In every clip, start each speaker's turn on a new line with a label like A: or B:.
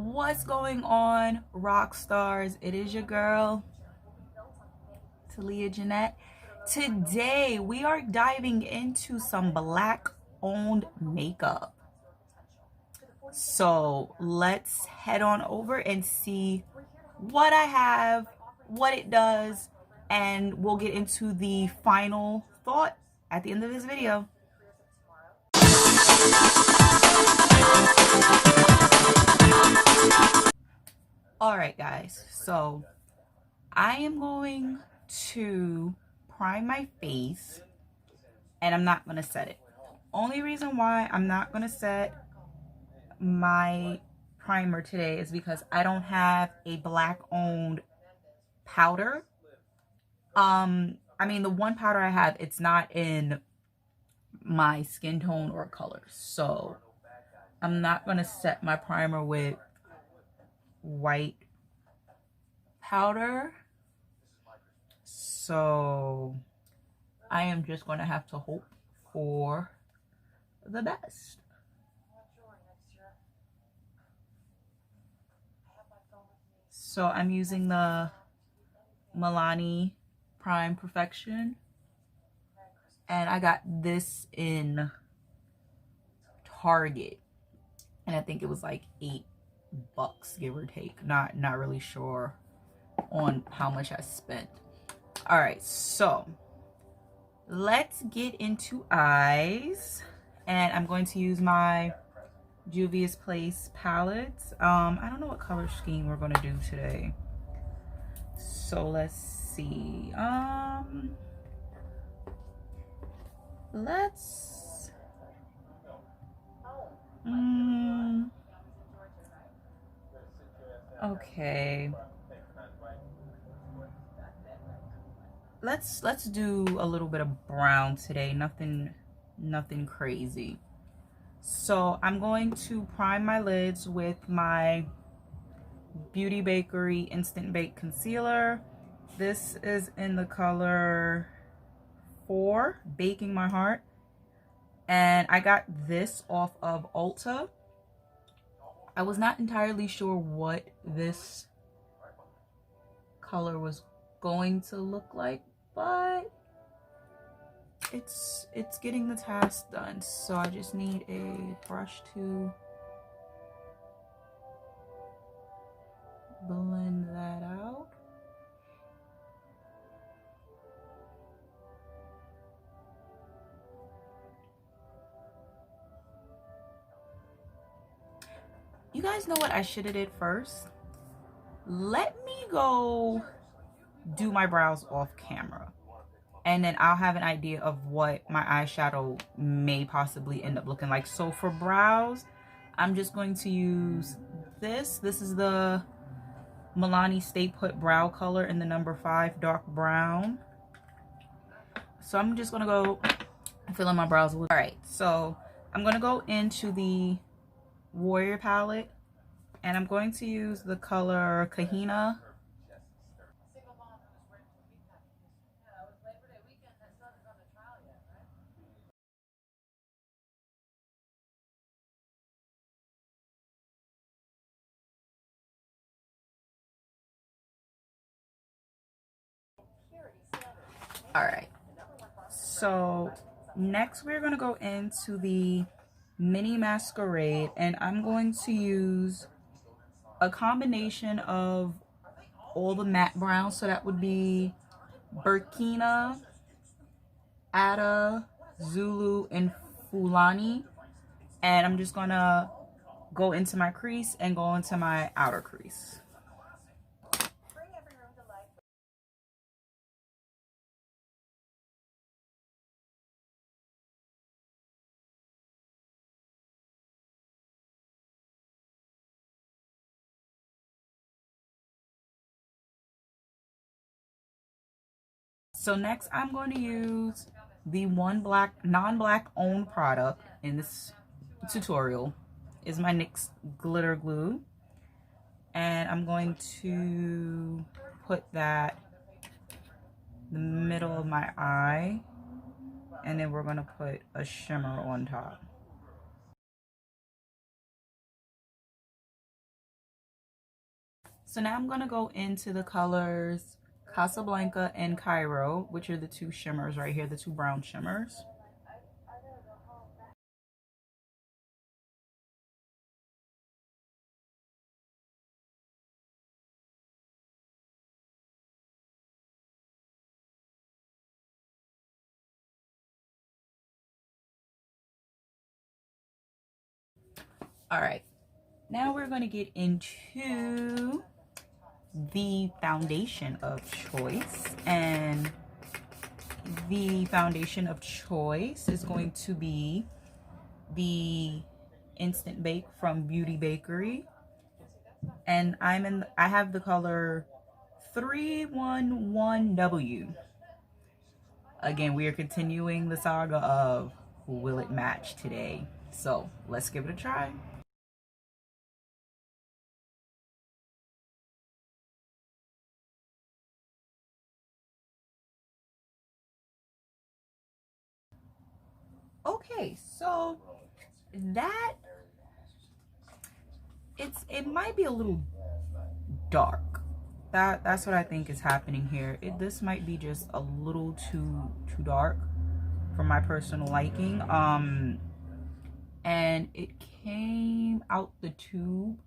A: What's going on, rock stars? It is your girl Talia Jeanette. Today we are diving into some black owned makeup, so let's head on over and see what I have, what it does, and we'll get into the final thought at the end of this video. All right, guys, so I am going to prime my face, and I'm not going to set it. Only reason why I'm not going to set my primer today is because I don't have a black owned powder. I mean, the one powder I have, it's not in my skin tone or color, so I'm not going to set my primer with white powder. So I am just going to have to hope for the best. So I'm using the Milani Prime Perfection, and I got this in Target, and I think it was like $8, give or take. Not really sure on how much I spent. All right, so let's get into eyes, and I'm going to use my Juvias Place palettes. I don't know what color scheme we're going to do today, so let's see. Let's okay, let's do a little bit of brown today. Nothing crazy. So I'm going to prime my lids with my Beauty Bakerie Instant Bake Concealer. This is in the color 4, Baking My Heart. And I got this off of Ulta. I was not entirely sure what this color was going to look like, but it's getting the task done. So I just need a brush to blend that out. You guys know what I should have did first? Let me go do my brows off camera, and then I'll have an idea of what my eyeshadow may possibly end up looking like. So for brows, I'm just going to use this. This is the Milani Stay Put Brow Color in the number 5 dark brown. So I'm just gonna go fill in my brows a little. All right, so I'm gonna go into the Warrior palette, and I'm going to use the color Kahina. All right, so next we're going to go into the mini masquerade, and I'm going to use a combination of all the matte browns. So that would be Burkina, Ada, Zulu, and Fulani. And I'm just going to go into my crease and go into my outer crease. So next I'm going to use the one non-black owned product in this tutorial is my NYX glitter glue, and I'm going to put that in the middle of my eye, and then we're going to put a shimmer on top. So now I'm gonna go into the colors Casablanca and Cairo, which are the two shimmers right here, the two brown shimmers. All right, now we're going to get into the foundation of choice, and the foundation of choice is going to be the Instant Bake from Beauty Bakerie, and I have the color 311W. Again, we are continuing the saga of will it match today, so let's give it a try. Okay, so that it might be a little dark. That's what I think is happening here. This might be just a little too dark for my personal liking. And it came out the tube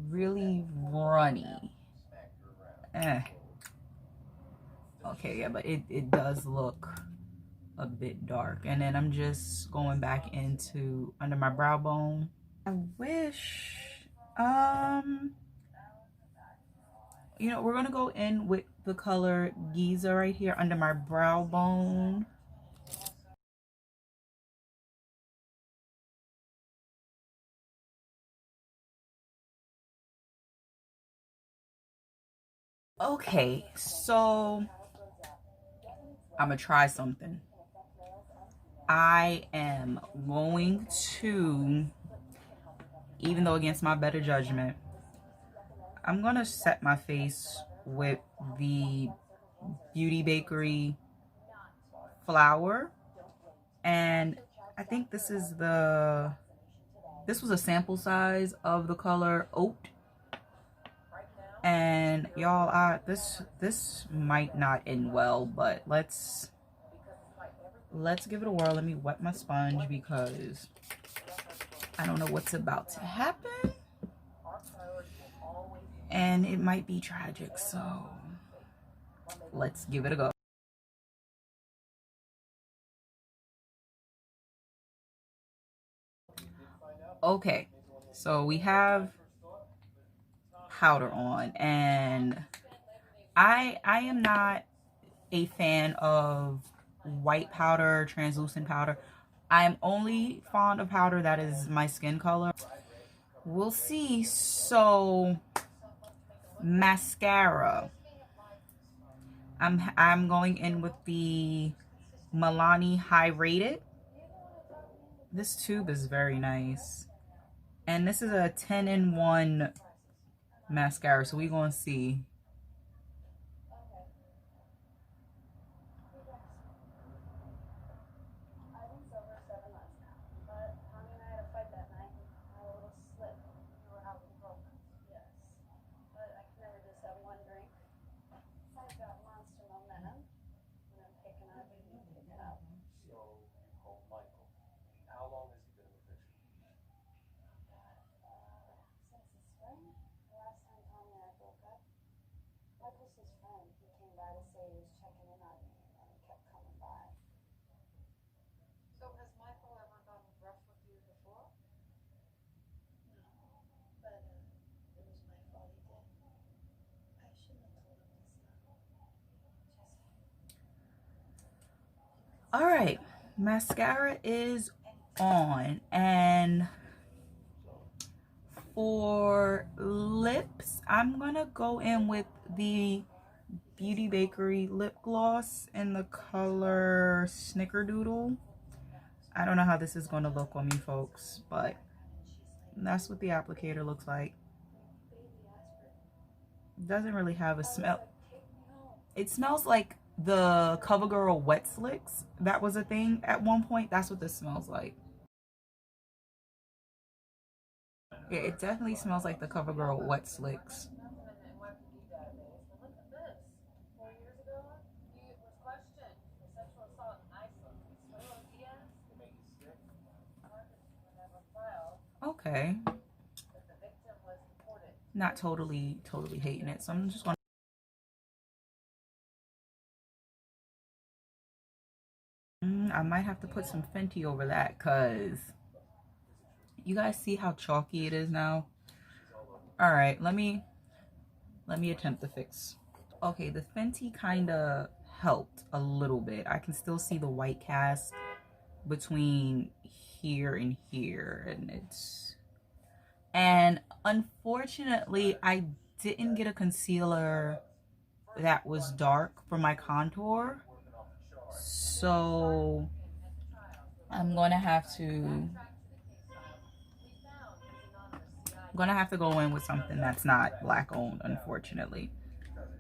A: really runny. Okay, yeah, but it does look a bit dark. And then I'm just going back into under my brow bone. I wish, you know, we're gonna go in with the color Giza right here under my brow bone. Okay, so I'm gonna try something. I am going to, even though against my better judgment, I'm gonna set my face with the Beauty Bakerie flower. And I think this was a sample size of the color Oat. And y'all, this might not end well, but let's give it a whirl. Let me wet my sponge because I don't know what's about to happen, and it might be tragic, so let's give it a go. Okay, so we have powder on, and I am not a fan of white powder, translucent powder. I'm only fond of powder that is my skin color. We'll see. So mascara, I'm going in with the Milani High Rated. This tube is very nice, and this is a 10-in-1 mascara, so we're gonna see. All right, mascara is on, and for lips, I'm gonna go in with the Beauty Bakerie lip gloss in the color Snickerdoodle. I don't know how this is going to look on me, folks, but that's what the applicator looks like. It doesn't really have a smell. It smells like the CoverGirl Wet Slicks. That was a thing at one point. That's what this smells like. Yeah, it definitely smells like the CoverGirl Wet Slicks. Okay. Not totally hating it. So I'm just gonna I might have to put some Fenty over that because you guys see how chalky it is now. All right, let me attempt to fix. Okay, the Fenty kind of helped a little bit. I can still see the white cast between here and here, and unfortunately I didn't get a concealer that was dark for my contour, so I'm gonna have to go in with something that's not black owned, unfortunately.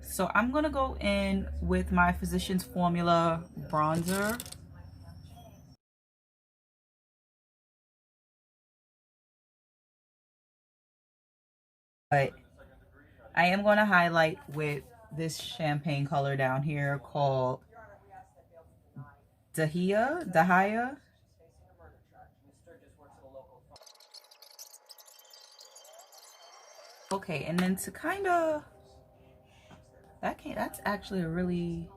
A: So I'm gonna go in with my Physicians Formula bronzer. But I am gonna highlight with this champagne color down here called Dahia. Okay, and then to kind of that's actually a really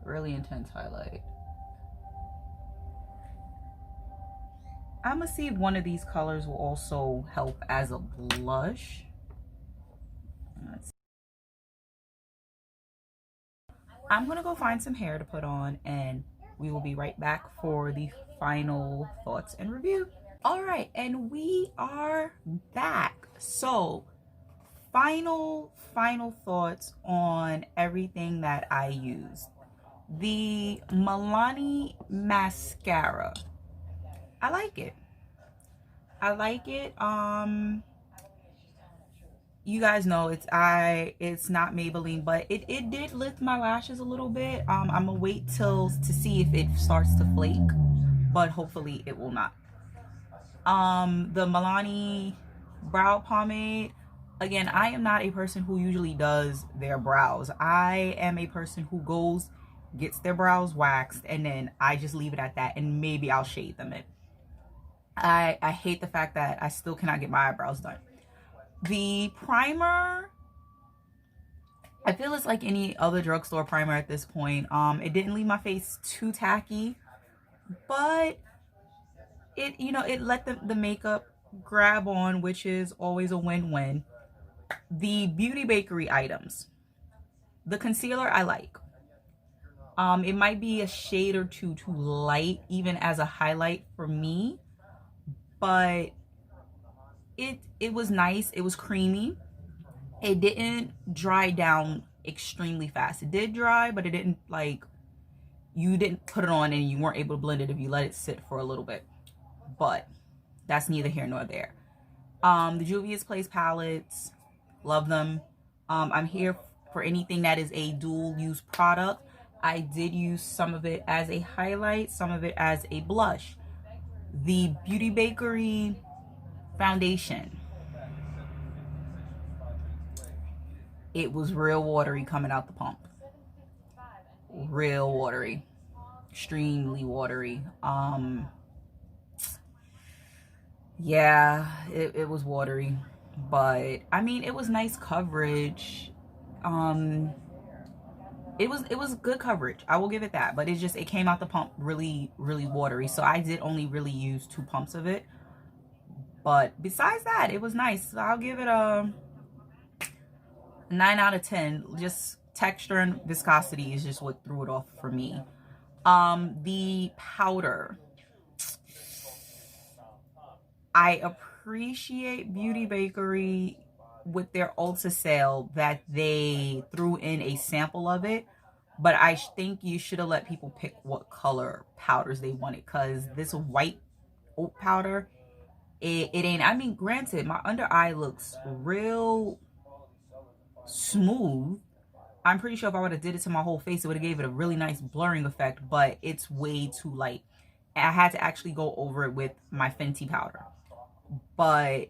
A: intense highlight. I'm gonna see if one of these colors will also help as a blush. I'm gonna go find some hair to put on and we will be right back for the final thoughts and review. All right, and we are back. So final thoughts on everything that I used. The Milani mascara, I like it. You guys know it's not Maybelline, but it did lift my lashes a little bit. I'm gonna wait to see if it starts to flake, but hopefully it will not. The Milani brow pomade, again, I am not a person who usually does their brows. I am a person who gets their brows waxed, and then I just leave it at that, and maybe I'll shade them in. I hate the fact that I still cannot get my eyebrows done. The primer, I feel it's like any other drugstore primer at this point. It didn't leave my face too tacky, but it let the makeup grab on, which is always a win-win. The Beauty Bakerie items, the concealer I like. It might be a shade or two too light, even as a highlight for me, but it was nice. It was creamy. It didn't dry down extremely fast. It did dry, but it didn't, like, you didn't put it on and you weren't able to blend it if you let it sit for a little bit. But that's neither here nor there. The Juvias Place palettes, love them. I'm here for anything that is a dual use product. I did use some of it as a highlight, some of it as a blush. The Beauty Bakerie foundation, it was real watery coming out the pump. Real watery. Extremely watery. Yeah, it was watery. But I mean, it was nice coverage. It was good coverage. I will give it that. But it came out the pump really watery. So I did only really use 2 pumps of it. But besides that, it was nice. So I'll give it a 9 out of 10. Just texture and viscosity is just what threw it off for me. The powder, I appreciate Beauty Bakerie with their Ulta sale that they threw in a sample of it, but I think you should have let people pick what color powders they wanted, because this white oat powder, it ain't, I mean, granted, my under eye looks real smooth. I'm pretty sure if I would have did it to my whole face, it would have gave it a really nice blurring effect, but it's way too light. And I had to actually go over it with my Fenty powder. But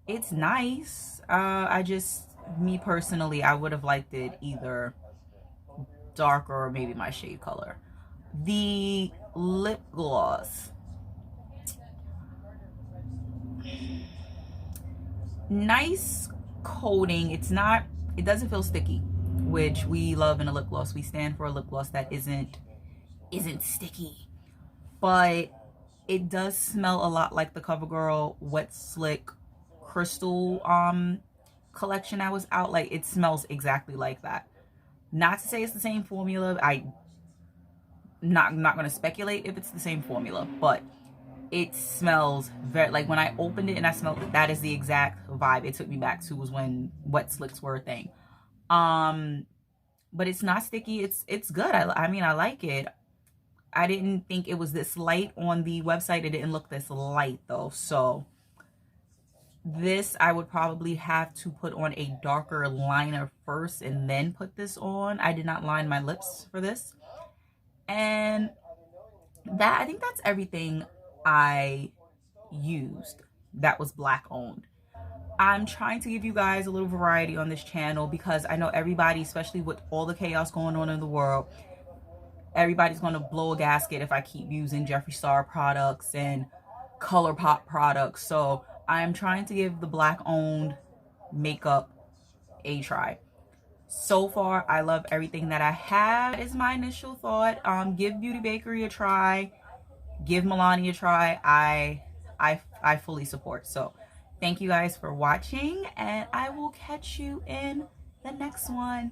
A: It's nice. I just, me personally, I would have liked it either darker or maybe my shade color. The lip gloss, nice coating. It's not, it doesn't feel sticky, which we love in a lip gloss. We stand for a lip gloss that isn't sticky, but it does smell a lot like the CoverGirl Wet Slick Crystal collection that was out. Like, it smells exactly like that. Not to say it's the same formula. I'm not going to speculate if it's the same formula, but it smells very, like when I opened it and I smelled it, that is the exact vibe it took me back to, was when wet slicks were a thing. But it's not sticky. It's good. I mean, I like it. I didn't think it was this light on the website. It didn't look this light though. So this, I would probably have to put on a darker liner first and then put this on. I did not line my lips for this. And that, I think that's everything I used that was black owned. I'm trying to give you guys a little variety on this channel because I know everybody, especially with all the chaos going on in the world, everybody's going to blow a gasket if I keep using Jeffree Star products and ColourPop products. So I'm trying to give the black owned makeup a try. So far, I love everything that I have. That is my initial thought. Give Beauty Bakerie a try. Give Milani a try. I fully support. So thank you guys for watching, and I will catch you in the next one.